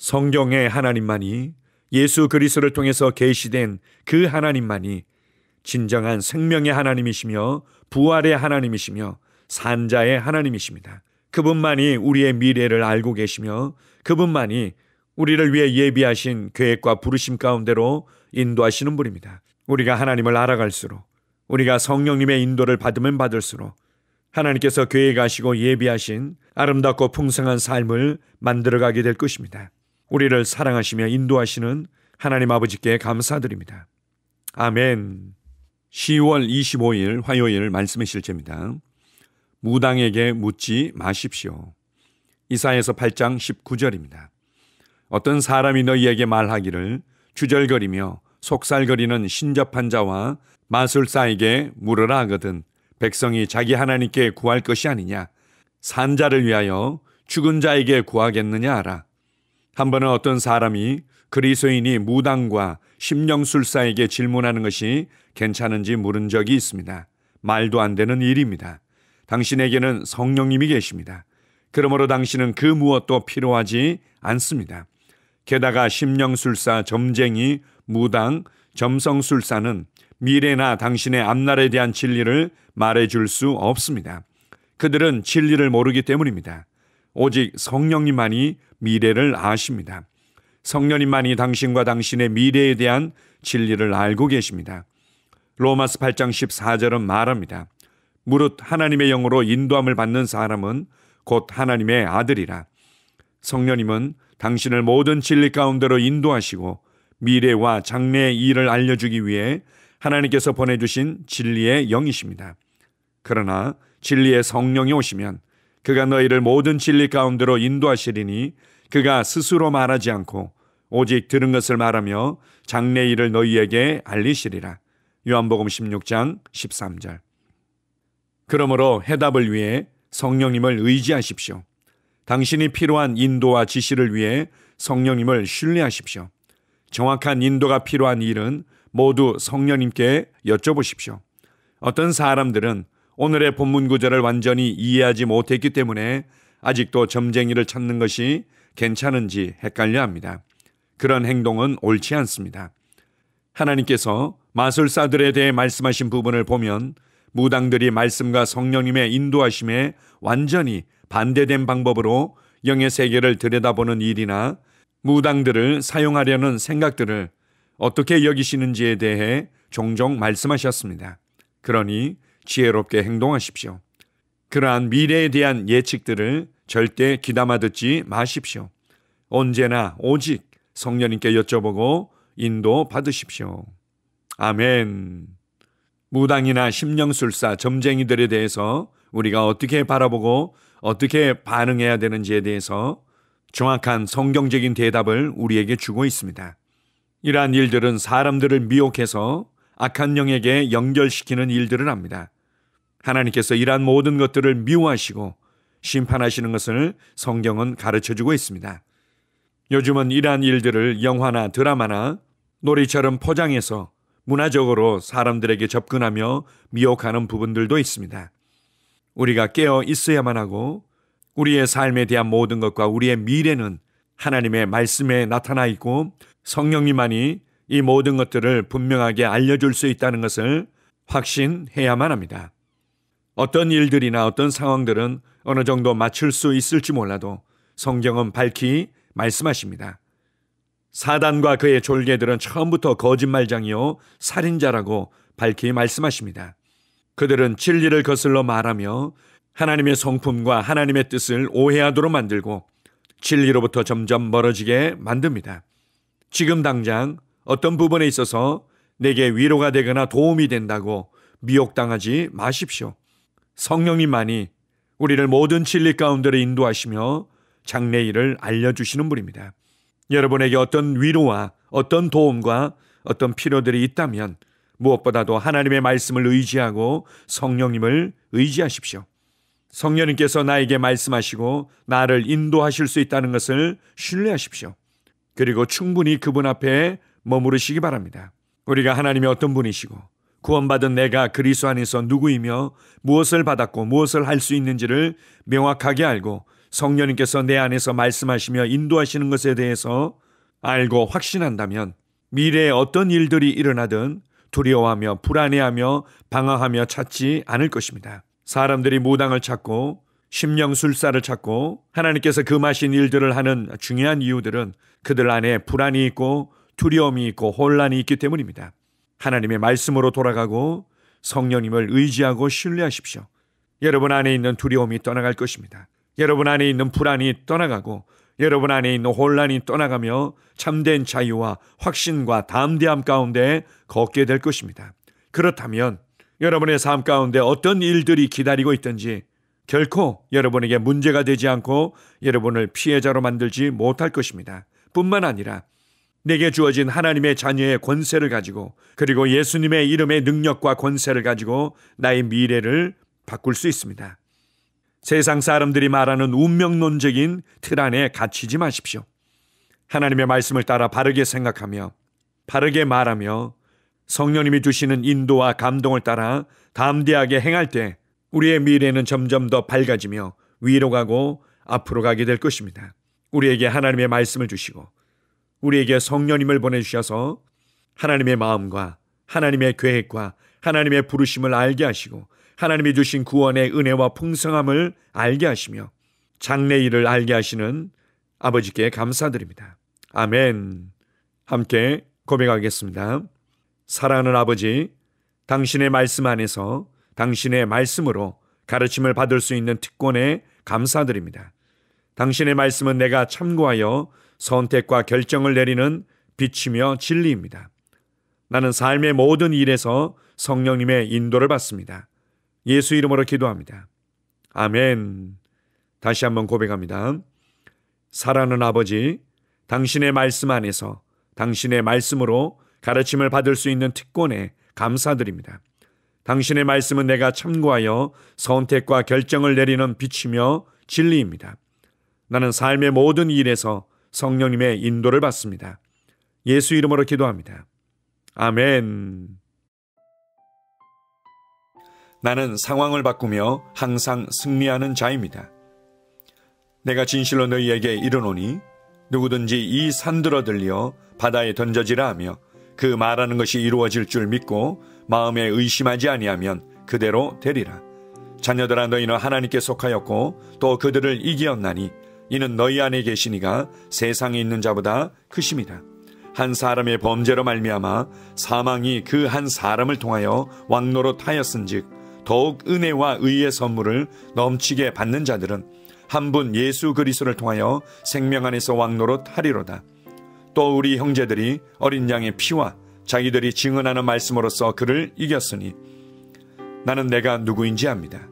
성경의 하나님만이, 예수 그리스도를 통해서 계시된 그 하나님만이 진정한 생명의 하나님이시며 부활의 하나님이시며 산자의 하나님이십니다. 그분만이 우리의 미래를 알고 계시며 그분만이 우리를 위해 예비하신 계획과 부르심 가운데로 인도하시는 분입니다. 우리가 하나님을 알아갈수록, 우리가 성령님의 인도를 받으면 받을수록 하나님께서 계획하시고 예비하신 아름답고 풍성한 삶을 만들어가게 될 것입니다. 우리를 사랑하시며 인도하시는 하나님 아버지께 감사드립니다. 아멘. 10월 25일 화요일 말씀의 실제입니다. 무당에게 묻지 마십시오. 이사야서 8장 19절입니다. 어떤 사람이 너희에게 말하기를 주절거리며 속살거리는 신접한 자와 마술사에게 물으라 하거든 백성이 자기 하나님께 구할 것이 아니냐, 산자를 위하여 죽은 자에게 구하겠느냐 하라. 한 번은 어떤 사람이 그리스도인이 무당과 심령술사에게 질문하는 것이 괜찮은지 물은 적이 있습니다. 말도 안 되는 일입니다. 당신에게는 성령님이 계십니다. 그러므로 당신은 그 무엇도 필요하지 않습니다. 게다가 심령술사, 점쟁이, 무당, 점성술사는 미래나 당신의 앞날에 대한 진리를 말해줄 수 없습니다. 그들은 진리를 모르기 때문입니다. 오직 성령님만이 미래를 아십니다. 성령님만이 당신과 당신의 미래에 대한 진리를 알고 계십니다. 로마서 8장 14절은 말합니다. 무릇 하나님의 영으로 인도함을 받는 사람은 곧 하나님의 아들이라. 성령님은 당신을 모든 진리 가운데로 인도하시고 미래와 장래의 일을 알려주기 위해 하나님께서 보내주신 진리의 영이십니다. 그러나 진리의 성령이 오시면 그가 너희를 모든 진리 가운데로 인도하시리니 그가 스스로 말하지 않고 오직 들은 것을 말하며 장래의 일을 너희에게 알리시리라. 요한복음 16장 13절. 그러므로 해답을 위해 성령님을 의지하십시오. 당신이 필요한 인도와 지시를 위해 성령님을 신뢰하십시오. 정확한 인도가 필요한 일은 모두 성령님께 여쭤보십시오. 어떤 사람들은 오늘의 본문 구절을 완전히 이해하지 못했기 때문에 아직도 점쟁이를 찾는 것이 괜찮은지 헷갈려합니다. 그런 행동은 옳지 않습니다. 하나님께서 마술사들에 대해 말씀하신 부분을 보면 무당들이 말씀과 성령님의 인도하심에 완전히 반대된 방법으로 영의 세계를 들여다보는 일이나 무당들을 사용하려는 생각들을 어떻게 여기시는지에 대해 종종 말씀하셨습니다. 그러니 지혜롭게 행동하십시오. 그러한 미래에 대한 예측들을 절대 귀담아 듣지 마십시오. 언제나 오직 성령님께 여쭤보고 인도 받으십시오. 아멘. 무당이나 심령술사, 점쟁이들에 대해서 우리가 어떻게 바라보고 어떻게 반응해야 되는지에 대해서 정확한 성경적인 대답을 우리에게 주고 있습니다. 이러한 일들은 사람들을 미혹해서 악한 영에게 연결시키는 일들을 합니다. 하나님께서 이러한 모든 것들을 미워하시고 심판하시는 것을 성경은 가르쳐주고 있습니다. 요즘은 이러한 일들을 영화나 드라마나 놀이처럼 포장해서 문화적으로 사람들에게 접근하며 미혹하는 부분들도 있습니다. 우리가 깨어 있어야만 하고 우리의 삶에 대한 모든 것과 우리의 미래는 하나님의 말씀에 나타나 있고 성령님만이 이 모든 것들을 분명하게 알려줄 수 있다는 것을 확신해야만 합니다. 어떤 일들이나 어떤 상황들은 어느 정도 맞출 수 있을지 몰라도 성경은 밝히 말씀하십니다. 사단과 그의 졸개들은 처음부터 거짓말장이요 살인자라고 밝히 말씀하십니다. 그들은 진리를 거슬러 말하며 하나님의 성품과 하나님의 뜻을 오해하도록 만들고 진리로부터 점점 멀어지게 만듭니다. 지금 당장 어떤 부분에 있어서 내게 위로가 되거나 도움이 된다고 미혹당하지 마십시오. 성령님만이 우리를 모든 진리 가운데로 인도하시며 장래의 일을 알려주시는 분입니다. 여러분에게 어떤 위로와 어떤 도움과 어떤 필요들이 있다면 무엇보다도 하나님의 말씀을 의지하고 성령님을 의지하십시오. 성령님께서 나에게 말씀하시고 나를 인도하실 수 있다는 것을 신뢰하십시오. 그리고 충분히 그분 앞에 머무르시기 바랍니다. 우리가 하나님이 어떤 분이시고 구원받은 내가 그리스도 안에서 누구이며 무엇을 받았고 무엇을 할 수 있는지를 명확하게 알고 성령님께서 내 안에서 말씀하시며 인도하시는 것에 대해서 알고 확신한다면 미래에 어떤 일들이 일어나든 두려워하며 불안해하며 방황하며 찾지 않을 것입니다. 사람들이 무당을 찾고 심령술사를 찾고 하나님께서 금하신 일들을 하는 중요한 이유들은 그들 안에 불안이 있고 두려움이 있고 혼란이 있기 때문입니다. 하나님의 말씀으로 돌아가고 성령님을 의지하고 신뢰하십시오. 여러분 안에 있는 두려움이 떠나갈 것입니다. 여러분 안에 있는 불안이 떠나가고 여러분 안에 있는 혼란이 떠나가며 참된 자유와 확신과 담대함 가운데 걷게 될 것입니다. 그렇다면 여러분의 삶 가운데 어떤 일들이 기다리고 있든지 결코 여러분에게 문제가 되지 않고 여러분을 피해자로 만들지 못할 것입니다. 뿐만 아니라 내게 주어진 하나님의 자녀의 권세를 가지고 그리고 예수님의 이름의 능력과 권세를 가지고 나의 미래를 바꿀 수 있습니다. 세상 사람들이 말하는 운명론적인 틀 안에 갇히지 마십시오. 하나님의 말씀을 따라 바르게 생각하며 바르게 말하며 성령님이 주시는 인도와 감동을 따라 담대하게 행할 때 우리의 미래는 점점 더 밝아지며 위로 가고 앞으로 가게 될 것입니다. 우리에게 하나님의 말씀을 주시고 우리에게 성령님을 보내주셔서 하나님의 마음과 하나님의 계획과 하나님의 부르심을 알게 하시고 하나님이 주신 구원의 은혜와 풍성함을 알게 하시며 장래일을 알게 하시는 아버지께 감사드립니다. 아멘. 함께 고백하겠습니다. 사랑하는 아버지, 당신의 말씀 안에서 당신의 말씀으로 가르침을 받을 수 있는 특권에 감사드립니다. 당신의 말씀은 내가 참고하여 선택과 결정을 내리는 빛이며 진리입니다. 나는 삶의 모든 일에서 성령님의 인도를 받습니다. 예수 이름으로 기도합니다. 아멘. 다시 한번 고백합니다. 사랑하는 아버지, 당신의 말씀 안에서 당신의 말씀으로 가르침을 받을 수 있는 특권에 감사드립니다. 당신의 말씀은 내가 참고하여 선택과 결정을 내리는 빛이며 진리입니다. 나는 삶의 모든 일에서 성령님의 인도를 받습니다. 예수 이름으로 기도합니다. 아멘. 나는 상황을 바꾸며 항상 승리하는 자입니다. 내가 진실로 너희에게 이르노니 누구든지 이 산들어 들려 바다에 던져지라 하며 그 말하는 것이 이루어질 줄 믿고 마음에 의심하지 아니하면 그대로 되리라. 자녀들아, 너희는 하나님께 속하였고 또 그들을 이기었나니 이는 너희 안에 계시니가 세상에 있는 자보다 크심이라. 한 사람의 범죄로 말미암아 사망이 그 한 사람을 통하여 왕노릇하였은즉 더욱 은혜와 의의 선물을 넘치게 받는 자들은 한 분 예수 그리스도를 통하여 생명 안에서 왕노릇하리로다. 또 우리 형제들이 어린 양의 피와 자기들이 증언하는 말씀으로써 그를 이겼으니 나는 내가 누구인지 압니다.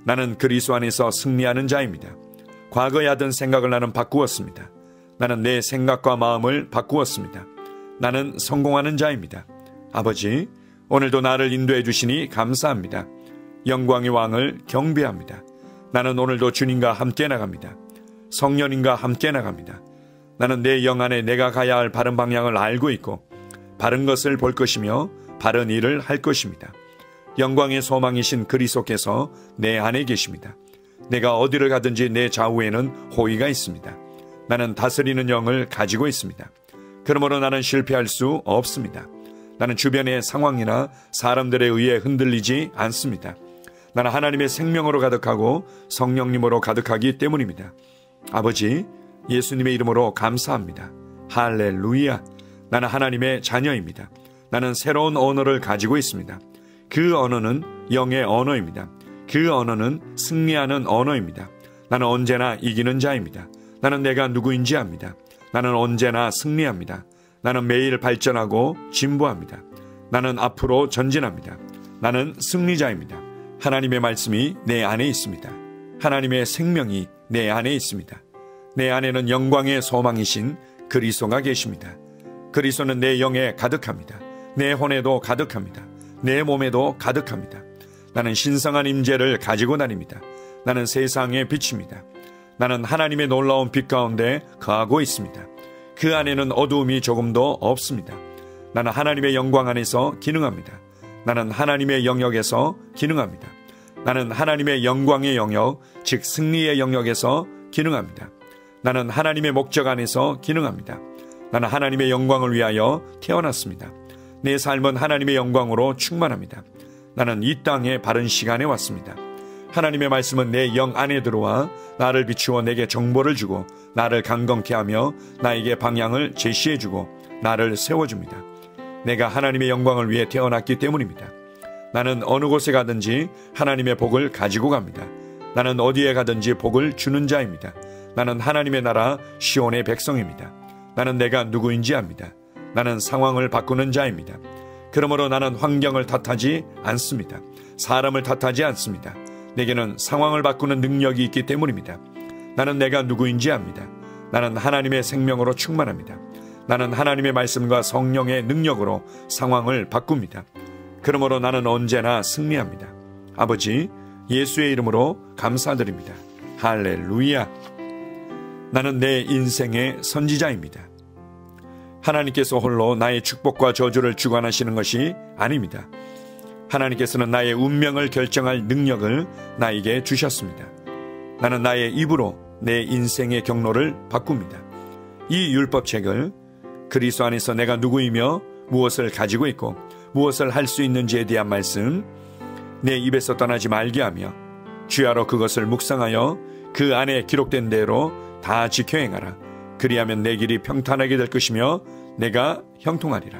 나는 그리스도 안에서 승리하는 자입니다. 과거에 하던 생각을 나는 바꾸었습니다. 나는 내 생각과 마음을 바꾸었습니다. 나는 성공하는 자입니다. 아버지, 오늘도 나를 인도해 주시니 감사합니다. 영광의 왕을 경배합니다. 나는 오늘도 주님과 함께 나갑니다. 성령님과 함께 나갑니다. 나는 내 영 안에 내가 가야 할 바른 방향을 알고 있고 바른 것을 볼 것이며 바른 일을 할 것입니다. 영광의 소망이신 그리스도께서 내 안에 계십니다. 내가 어디를 가든지 내 좌우에는 호의가 있습니다. 나는 다스리는 영을 가지고 있습니다. 그러므로 나는 실패할 수 없습니다. 나는 주변의 상황이나 사람들에 의해 흔들리지 않습니다. 나는 하나님의 생명으로 가득하고 성령님으로 가득하기 때문입니다. 아버지, 예수님의 이름으로 감사합니다. 할렐루야. 나는 하나님의 자녀입니다. 나는 새로운 언어를 가지고 있습니다. 그 언어는 영의 언어입니다. 그 언어는 승리하는 언어입니다. 나는 언제나 이기는 자입니다. 나는 내가 누구인지 압니다. 나는 언제나 승리합니다. 나는 매일 발전하고 진보합니다. 나는 앞으로 전진합니다. 나는 승리자입니다. 하나님의 말씀이 내 안에 있습니다. 하나님의 생명이 내 안에 있습니다. 내 안에는 영광의 소망이신 그리스도가 계십니다. 그리스도는 내 영에 가득합니다. 내 혼에도 가득합니다. 내 몸에도 가득합니다. 나는 신성한 임재를 가지고 다닙니다. 나는 세상의 빛입니다. 나는 하나님의 놀라운 빛 가운데 거하고 있습니다. 그 안에는 어두움이 조금도 없습니다. 나는 하나님의 영광 안에서 기능합니다. 나는 하나님의 영역에서 기능합니다. 나는 하나님의 영광의 영역, 즉 승리의 영역에서 기능합니다. 나는 하나님의 목적 안에서 기능합니다. 나는 하나님의 영광을 위하여 태어났습니다. 내 삶은 하나님의 영광으로 충만합니다. 나는 이 땅에 바른 시간에 왔습니다. 하나님의 말씀은 내 영 안에 들어와 나를 비추어 내게 정보를 주고 나를 강건케 하며 나에게 방향을 제시해 주고 나를 세워줍니다. 내가 하나님의 영광을 위해 태어났기 때문입니다. 나는 어느 곳에 가든지 하나님의 복을 가지고 갑니다. 나는 어디에 가든지 복을 주는 자입니다. 나는 하나님의 나라 시온의 백성입니다. 나는 내가 누구인지 압니다. 나는 상황을 바꾸는 자입니다. 그러므로 나는 환경을 탓하지 않습니다. 사람을 탓하지 않습니다. 내게는 상황을 바꾸는 능력이 있기 때문입니다. 나는 내가 누구인지 압니다. 나는 하나님의 생명으로 충만합니다. 나는 하나님의 말씀과 성령의 능력으로 상황을 바꿉니다. 그러므로 나는 언제나 승리합니다. 아버지, 예수의 이름으로 감사드립니다. 할렐루야. 나는 내 인생의 선지자입니다. 하나님께서 홀로 나의 축복과 저주를 주관하시는 것이 아닙니다. 하나님께서는 나의 운명을 결정할 능력을 나에게 주셨습니다. 나는 나의 입으로 내 인생의 경로를 바꿉니다. 이 율법책을 그리스도 안에서 내가 누구이며 무엇을 가지고 있고 무엇을 할 수 있는지에 대한 말씀 내 입에서 떠나지 말게 하며 주야로 그것을 묵상하여 그 안에 기록된 대로 다 지켜 행하라. 그리하면 내 길이 평탄하게 될 것이며 내가 형통하리라.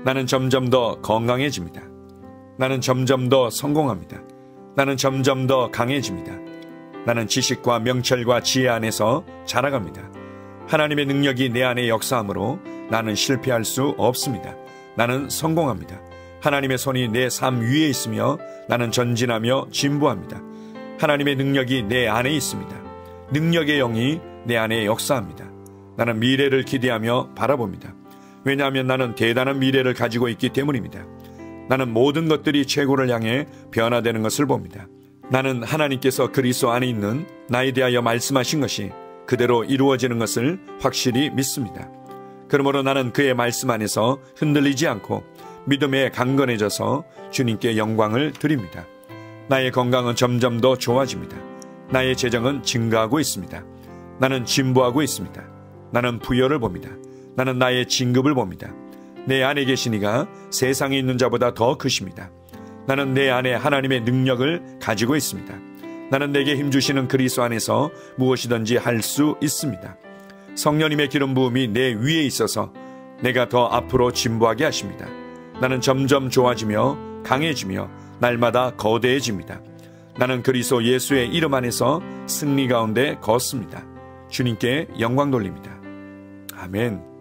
나는 점점 더 건강해집니다. 나는 점점 더 성공합니다. 나는 점점 더 강해집니다. 나는 지식과 명철과 지혜 안에서 자라갑니다. 하나님의 능력이 내 안에 역사하므로 나는 실패할 수 없습니다. 나는 성공합니다. 하나님의 손이 내 삶 위에 있으며 나는 전진하며 진보합니다. 하나님의 능력이 내 안에 있습니다. 능력의 영이 내 안에 역사합니다. 나는 미래를 기대하며 바라봅니다. 왜냐하면 나는 대단한 미래를 가지고 있기 때문입니다. 나는 모든 것들이 최고를 향해 변화되는 것을 봅니다. 나는 하나님께서 그리스도 안에 있는 나에 대하여 말씀하신 것이 그대로 이루어지는 것을 확실히 믿습니다. 그러므로 나는 그의 말씀 안에서 흔들리지 않고 믿음에 강건해져서 주님께 영광을 드립니다. 나의 건강은 점점 더 좋아집니다. 나의 재정은 증가하고 있습니다. 나는 진보하고 있습니다. 나는 부여를 봅니다. 나는 나의 진급을 봅니다. 내 안에 계신 이가 세상에 있는 자보다 더 크십니다. 나는 내 안에 하나님의 능력을 가지고 있습니다. 나는 내게 힘주시는 그리스도 안에서 무엇이든지 할 수 있습니다. 성령님의 기름 부음이 내 위에 있어서 내가 더 앞으로 진보하게 하십니다. 나는 점점 좋아지며 강해지며 날마다 거대해집니다. 나는 그리스도 예수의 이름 안에서 승리 가운데 걷습니다. 주님께 영광 돌립니다. 아멘.